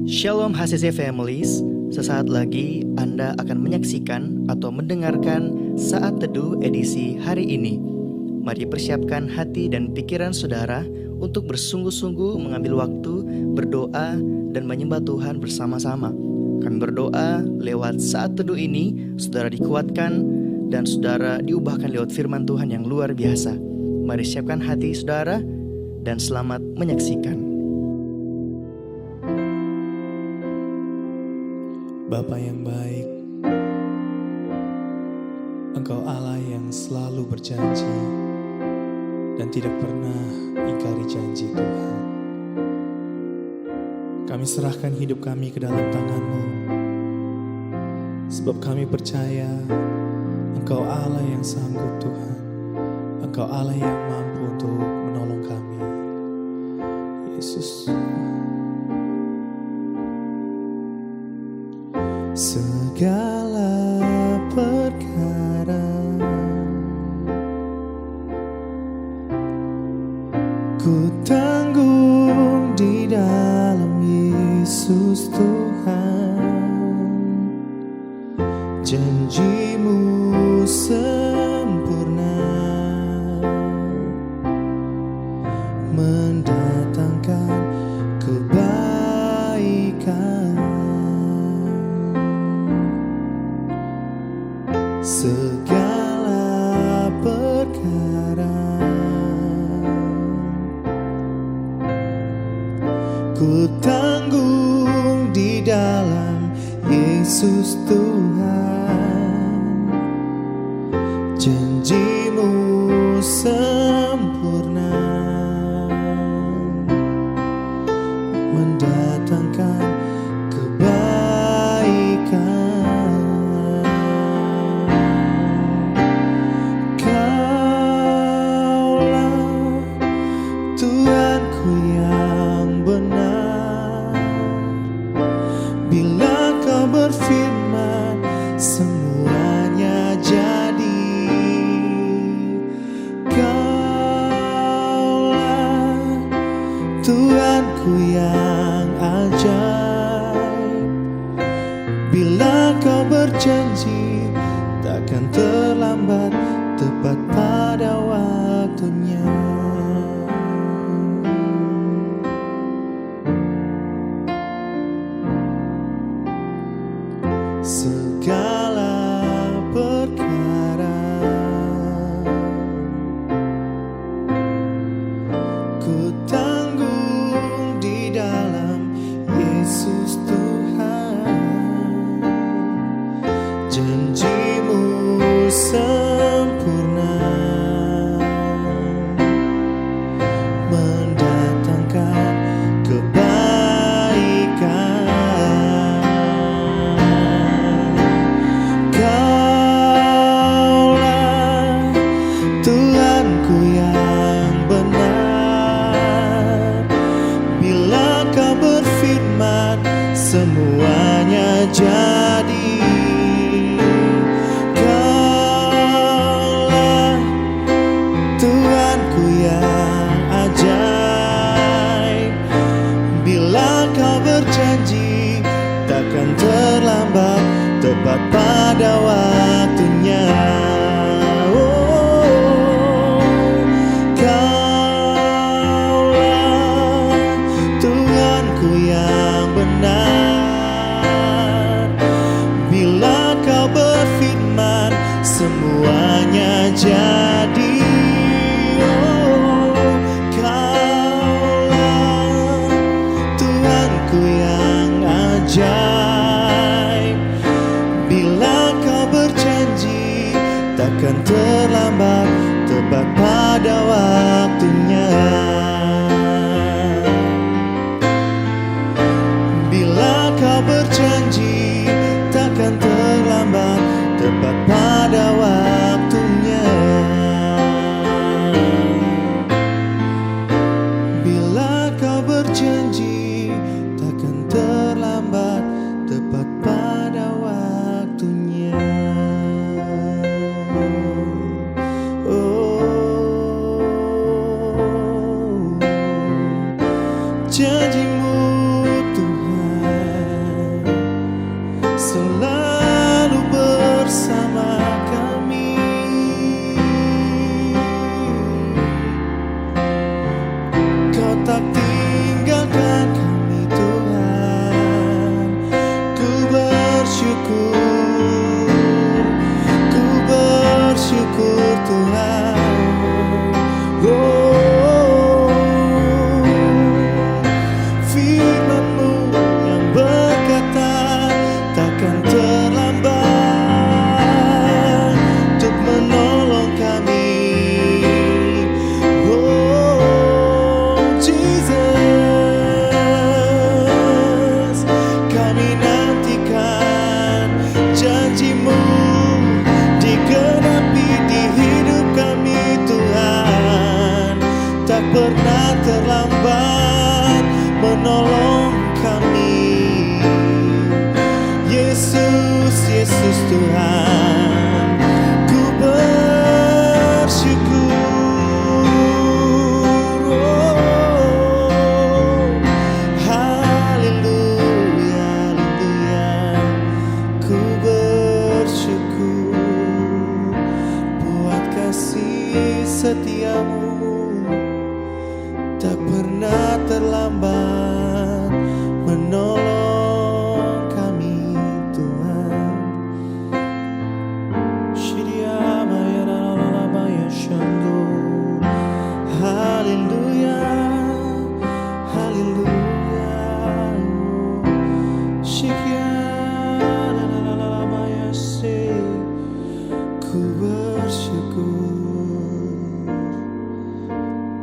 Shalom HCC Families, sesaat lagi Anda akan menyaksikan atau mendengarkan Saat Teduh edisi hari ini. Mari persiapkan hati dan pikiran saudara untuk bersungguh-sungguh mengambil waktu, berdoa, dan menyembah Tuhan bersama-sama. Kami berdoa lewat Saat Teduh ini, saudara dikuatkan dan saudara diubahkan lewat firman Tuhan yang luar biasa. Mari siapkan hati saudara dan selamat menyaksikan. Bapa yang baik, Engkau Allah yang selalu berjanji dan tidak pernah ingkari janji Tuhan. Kami serahkan hidup kami ke dalam tangan-Mu, sebab kami percaya Engkau Allah yang sanggup Tuhan. Engkau Allah yang mampu untuk menolong kami. Yesus. Segala perkara ku tanggung di dalam Yesus Tuhan. Janji-Mu sempurna, mendatangkan kebaikan. Segala perkara ku tanggung di dalam Yesus Tuhan. Janji-Mu sempurna, mendatangkan kebaikan. Tuhanku yang benar, bila Kau berfirman semuanya jadi. Kaulah Tuhanku yang ajaib, bila Kau berjanji takkan terlambat, tepat pada waktunya. Segala perkara ku tanggung di dalam Yesus Tuhan. Janji-Mu sempurna, mendatangkan kebaikan. Semuanya jadi. Kaulah Tuhanku yang ajaib, bila Kau berjanji takkan terlambat, tepat pada waktunya. Kaulah Tuhanku yang benar, bila Kau berfirman semuanya jadi. Kaulah Tuhanku yang ajaib, bila Kau berjanji takkan terlambat, tepat pada waktunya. Bila Kau berjanji takkan terlambat, tepat pada waktunya. Bila Kau berjanji takkan terlambat, tepat pada waktunya. Janji-Mu Tuhan Jesus, kami nantikan janji-Mu digenapi di hidup kami Tuhan. Tak pernah terlambat menolong kami. Yesus, Yesus Tuhan, ku bersyukur. Oh, haleluya, haleluya, ku bersyukur buat kasih setia-Mu. Tak pernah terlambat menolong kami Tuhan. Shiria maya la maya shando. Haleluya, haleluya. Shiria la maya se. Ku bersyukur.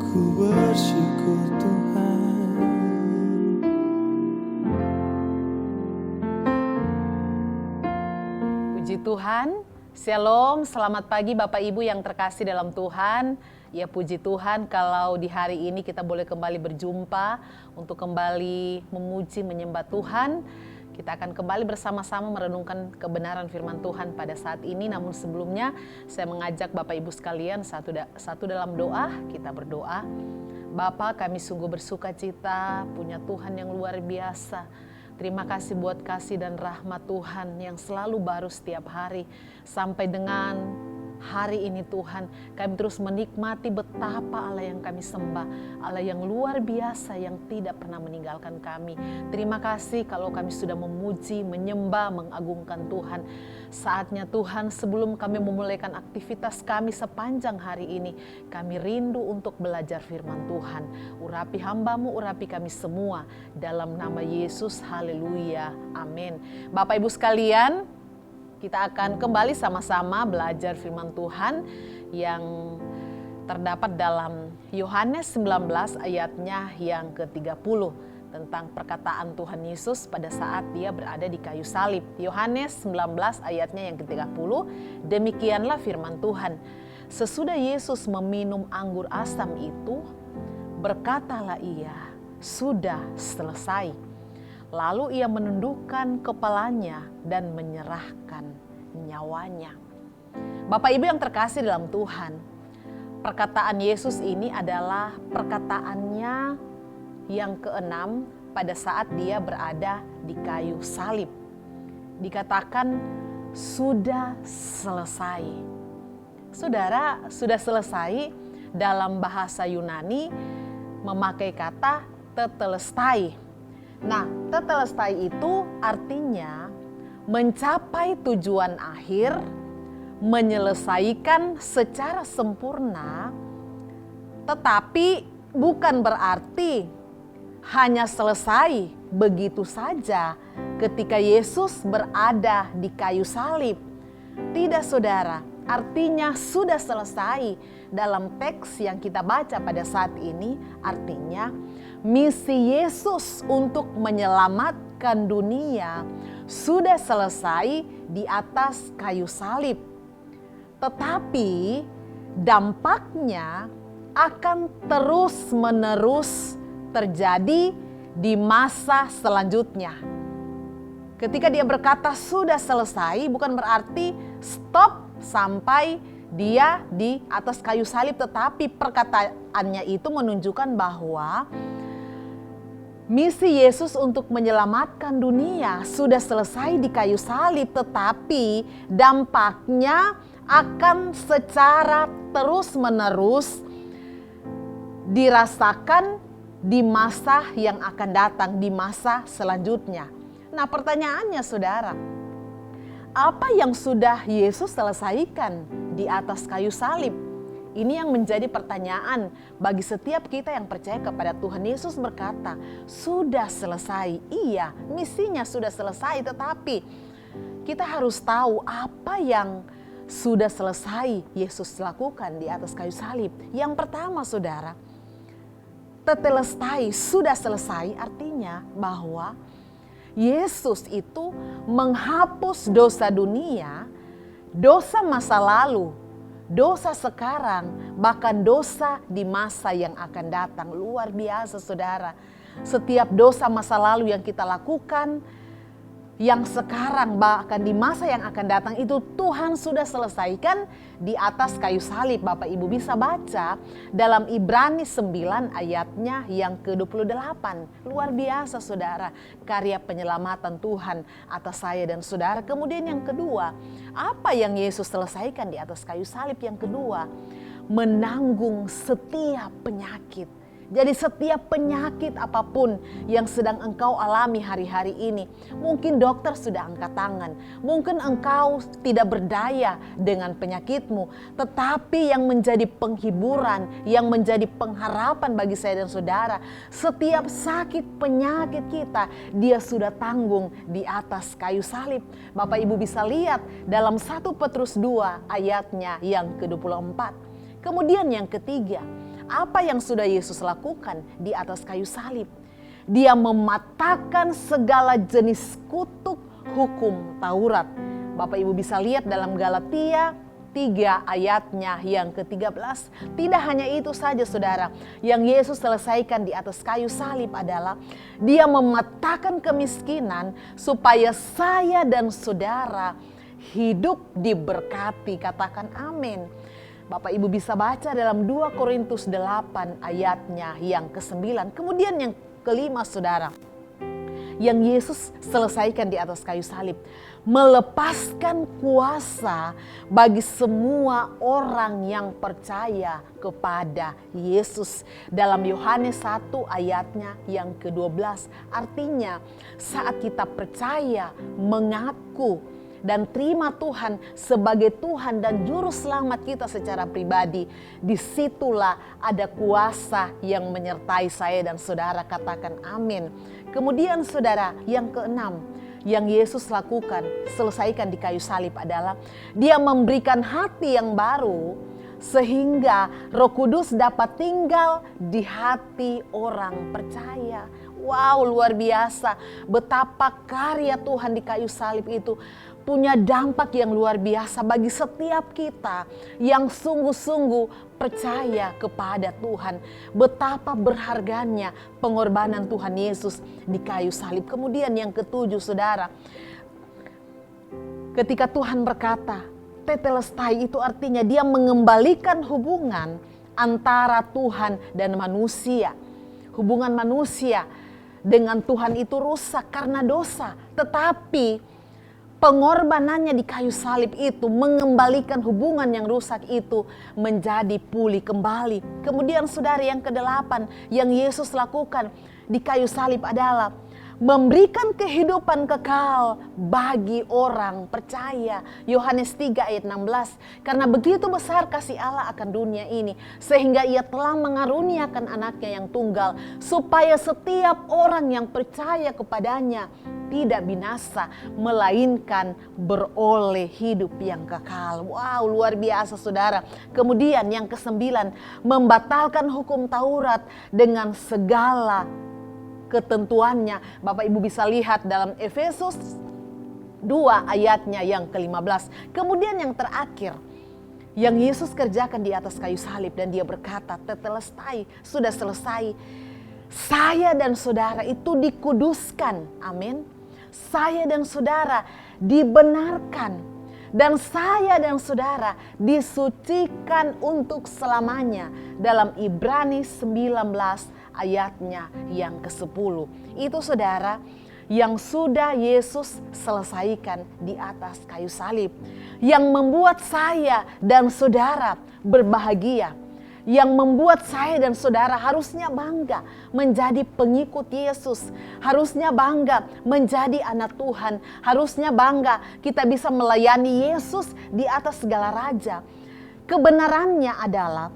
Ku bersyukur Tuhan. Puji Tuhan, Shalom, selamat pagi Bapak Ibu yang terkasih dalam Tuhan. Ya puji Tuhan kalau di hari ini kita boleh kembali berjumpa untuk kembali memuji menyembah Tuhan. Kita akan kembali bersama-sama merenungkan kebenaran firman Tuhan pada saat ini. Namun sebelumnya saya mengajak Bapak Ibu sekalian satu dalam doa, kita berdoa. Bapa, kami sungguh bersuka cita punya Tuhan yang luar biasa. Terima kasih buat kasih dan rahmat Tuhan yang selalu baru setiap hari. Sampai dengan hari ini Tuhan, kami terus menikmati betapa Allah yang kami sembah, Allah yang luar biasa yang tidak pernah meninggalkan kami. Terima kasih kalau kami sudah memuji, menyembah, mengagungkan Tuhan. Saatnya Tuhan, sebelum kami memulaikan aktivitas kami sepanjang hari ini, kami rindu untuk belajar firman Tuhan. Urapi hamba-Mu, urapi kami semua. Dalam nama Yesus, haleluya, amin. Bapak Ibu sekalian, kita akan kembali sama-sama belajar firman Tuhan yang terdapat dalam Yohanes 19 ayatnya yang ke-30 tentang perkataan Tuhan Yesus pada saat dia berada di kayu salib. Yohanes 19 ayatnya yang ke-30, demikianlah firman Tuhan. Sesudah Yesus meminum anggur asam itu, berkatalah ia, sudah selesai. Lalu ia menundukkan kepalanya dan menyerahkan nyawanya. Bapak Ibu yang terkasih dalam Tuhan, perkataan Yesus ini adalah perkataannya yang keenam pada saat dia berada di kayu salib. Dikatakan sudah selesai. Saudara, sudah selesai dalam bahasa Yunani memakai kata tetelestai. Nah, tetelestai itu artinya mencapai tujuan akhir, menyelesaikan secara sempurna, tetapi bukan berarti hanya selesai begitu saja ketika Yesus berada di kayu salib. Tidak saudara, artinya sudah selesai dalam teks yang kita baca pada saat ini, artinya misi Yesus untuk menyelamatkan dunia sudah selesai di atas kayu salib. Tetapi dampaknya akan terus-menerus terjadi di masa selanjutnya. Ketika dia berkata sudah selesai, bukan berarti stop sampai dia di atas kayu salib, tetapi perkataannya itu menunjukkan bahwa misi Yesus untuk menyelamatkan dunia sudah selesai di kayu salib, tetapi dampaknya akan secara terus-menerus dirasakan di masa yang akan datang, di masa selanjutnya. Nah, pertanyaannya saudara, apa yang sudah Yesus selesaikan di atas kayu salib? Ini yang menjadi pertanyaan bagi setiap kita yang percaya kepada Tuhan. Yesus berkata, sudah selesai. Iya, misinya sudah selesai, tetapi kita harus tahu apa yang sudah selesai Yesus lakukan di atas kayu salib. Yang pertama saudara, tetelestai, sudah selesai, artinya bahwa Yesus itu menghapus dosa dunia, dosa masa lalu, dosa sekarang, bahkan dosa di masa yang akan datang. Luar biasa saudara. Setiap dosa masa lalu yang kita lakukan, yang sekarang bahkan di masa yang akan datang itu Tuhan sudah selesaikan di atas kayu salib. Bapak Ibu bisa baca dalam Ibrani 9 ayatnya yang ke-28. Luar biasa saudara, karya penyelamatan Tuhan atas saya dan saudara. Kemudian yang kedua, apa yang Yesus selesaikan di atas kayu salib? Yang kedua, menanggung setiap penyakit. Jadi setiap penyakit apapun yang sedang engkau alami hari-hari ini, mungkin dokter sudah angkat tangan, mungkin engkau tidak berdaya dengan penyakitmu, tetapi yang menjadi penghiburan, yang menjadi pengharapan bagi saya dan saudara, setiap sakit penyakit kita, Dia sudah tanggung di atas kayu salib. Bapak Ibu bisa lihat dalam 1 Petrus 2 ayatnya yang ke-24. Kemudian yang ketiga, apa yang sudah Yesus lakukan di atas kayu salib? Dia mematahkan segala jenis kutuk hukum Taurat. Bapak Ibu bisa lihat dalam Galatia 3 ayatnya yang ke-13. Tidak hanya itu saja saudara, yang Yesus selesaikan di atas kayu salib adalah Dia mematahkan kemiskinan supaya saya dan saudara hidup diberkati. Katakan amin. Bapak Ibu bisa baca dalam 2 Korintus 8 ayatnya yang ke-9. Kemudian yang kelima saudara, yang Yesus selesaikan di atas kayu salib, melepaskan kuasa bagi semua orang yang percaya kepada Yesus. Dalam Yohanes 1 ayatnya yang ke-12. Artinya saat kita percaya, mengaku dan terima Tuhan sebagai Tuhan dan Juru Selamat kita secara pribadi, disitulah ada kuasa yang menyertai saya dan saudara. Katakan amin. Kemudian saudara, yang keenam yang Yesus lakukan, selesaikan di kayu salib adalah Dia memberikan hati yang baru sehingga Roh Kudus dapat tinggal di hati orang percaya. Wow, luar biasa betapa karya Tuhan di kayu salib itu punya dampak yang luar biasa bagi setiap kita yang sungguh-sungguh percaya kepada Tuhan. Betapa berharganya pengorbanan Tuhan Yesus di kayu salib. Kemudian yang ketujuh saudara, ketika Tuhan berkata, tetelestai, itu artinya Dia mengembalikan hubungan antara Tuhan dan manusia. Hubungan manusia dengan Tuhan itu rusak karena dosa, tetapi pengorbanannya di kayu salib itu mengembalikan hubungan yang rusak itu menjadi pulih kembali. Kemudian saudara, yang ke-8 yang Yesus lakukan di kayu salib adalah memberikan kehidupan kekal bagi orang percaya. Yohanes 3 ayat 16. Karena begitu besar kasih Allah akan dunia ini, sehingga Ia telah mengaruniakan anaknya yang tunggal, supaya setiap orang yang percaya kepadanya tidak binasa, melainkan beroleh hidup yang kekal. Wow, luar biasa saudara. Kemudian yang ke-9, membatalkan hukum Taurat dengan segala ketentuannya. Bapak Ibu bisa lihat dalam Efesus 2 ayatnya yang ke-15. Kemudian yang terakhir yang Yesus kerjakan di atas kayu salib, dan Dia berkata, tetelestai, sudah selesai. Saya dan saudara itu dikuduskan. Amin. Saya dan saudara dibenarkan, dan saya dan saudara disucikan untuk selamanya. Dalam Ibrani 19 ayatnya yang ke-10. Itu saudara yang sudah Yesus selesaikan di atas kayu salib, yang membuat saya dan saudara berbahagia, yang membuat saya dan saudara harusnya bangga menjadi pengikut Yesus, harusnya bangga menjadi anak Tuhan, harusnya bangga kita bisa melayani Yesus di atas segala raja. Kebenarannya adalah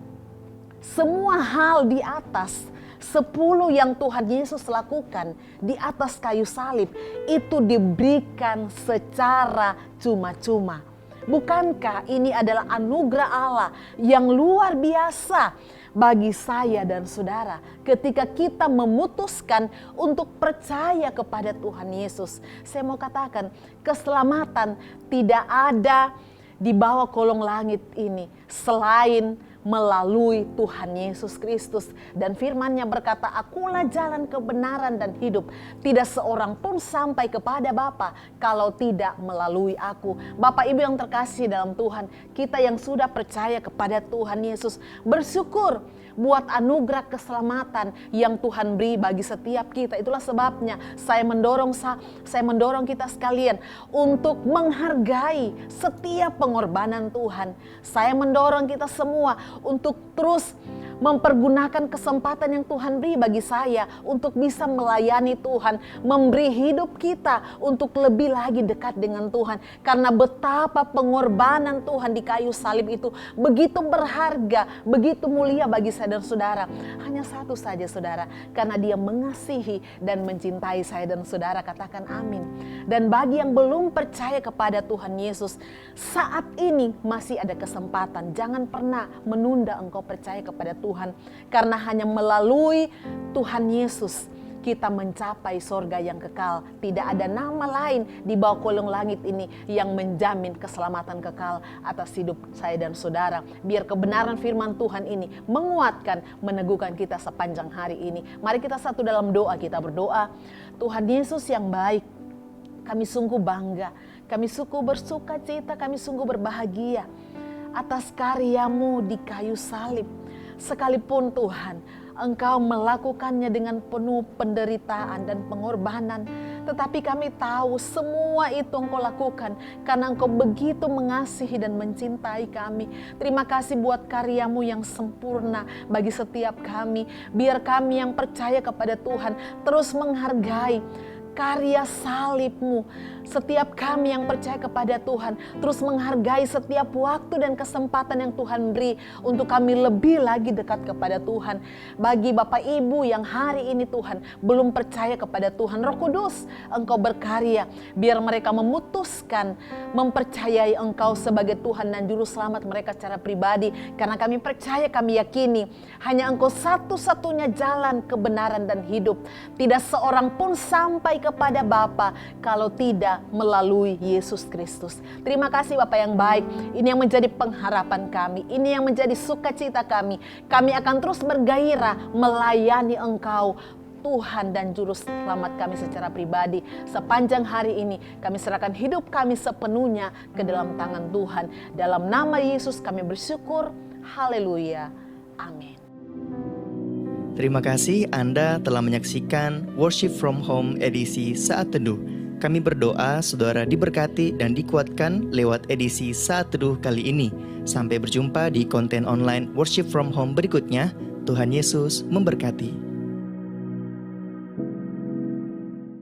semua hal di atas 10 yang Tuhan Yesus lakukan di atas kayu salib itu diberikan secara cuma-cuma. Bukankah ini adalah anugerah Allah yang luar biasa bagi saya dan saudara ketika kita memutuskan untuk percaya kepada Tuhan Yesus. Saya mau katakan, keselamatan tidak ada di bawah kolong langit ini selain melalui Tuhan Yesus Kristus. Dan firman-Nya berkata, akulah jalan kebenaran dan hidup. Tidak seorang pun sampai kepada Bapa kalau tidak melalui aku. Bapak Ibu yang terkasih dalam Tuhan, kita yang sudah percaya kepada Tuhan Yesus, bersyukur buat anugerah keselamatan yang Tuhan beri bagi setiap kita. Itulah sebabnya saya mendorong kita sekalian untuk menghargai setiap pengorbanan Tuhan. Saya mendorong kita semua untuk terus mempergunakan kesempatan yang Tuhan beri bagi saya untuk bisa melayani Tuhan, memberi hidup kita untuk lebih lagi dekat dengan Tuhan. Karena betapa pengorbanan Tuhan di kayu salib itu begitu berharga, begitu mulia bagi saya dan saudara. Hanya satu saja saudara, karena Dia mengasihi dan mencintai saya dan saudara. Katakan amin. Dan bagi yang belum percaya kepada Tuhan Yesus, saat ini masih ada kesempatan. Jangan pernah menunda engkau percaya kepada Tuhan, karena hanya melalui Tuhan Yesus kita mencapai sorga yang kekal. Tidak ada nama lain di bawah kolong langit ini yang menjamin keselamatan kekal atas hidup saya dan saudara. Biar kebenaran firman Tuhan ini menguatkan, meneguhkan kita sepanjang hari ini. Mari kita satu dalam doa, kita berdoa. Tuhan Yesus yang baik, kami sungguh bangga, kami sungguh bersuka cita, kami sungguh berbahagia atas karya-Mu di kayu salib. Sekalipun Tuhan, Engkau melakukannya dengan penuh penderitaan dan pengorbanan, tetapi kami tahu semua itu Engkau lakukan karena Engkau begitu mengasihi dan mencintai kami. Terima kasih buat karya-Mu yang sempurna bagi setiap kami. Biar kami yang percaya kepada Tuhan terus menghargai karya salib-Mu. Setiap kami yang percaya kepada Tuhan terus menghargai setiap waktu dan kesempatan yang Tuhan beri untuk kami lebih lagi dekat kepada Tuhan. Bagi Bapak Ibu yang hari ini Tuhan belum percaya kepada Tuhan, Roh Kudus Engkau berkarya biar mereka memutuskan mempercayai Engkau sebagai Tuhan dan Juru Selamat mereka secara pribadi. Karena kami percaya, kami yakini hanya Engkau satu-satunya jalan kebenaran dan hidup. Tidak seorang pun sampai kepada Bapa kalau tidak melalui Yesus Kristus. Terima kasih Bapa yang baik. Ini yang menjadi pengharapan kami, ini yang menjadi sukacita kami. Kami akan terus bergairah melayani Engkau Tuhan dan Juru Selamat kami secara pribadi. Sepanjang hari ini kami serahkan hidup kami sepenuhnya ke dalam tangan Tuhan. Dalam nama Yesus kami bersyukur. Haleluya. Amin. Terima kasih Anda telah menyaksikan Worship from Home edisi Saat Teduh. Kami berdoa saudara diberkati dan dikuatkan lewat edisi Saat Teduh kali ini. Sampai berjumpa di konten online Worship from Home berikutnya. Tuhan Yesus memberkati.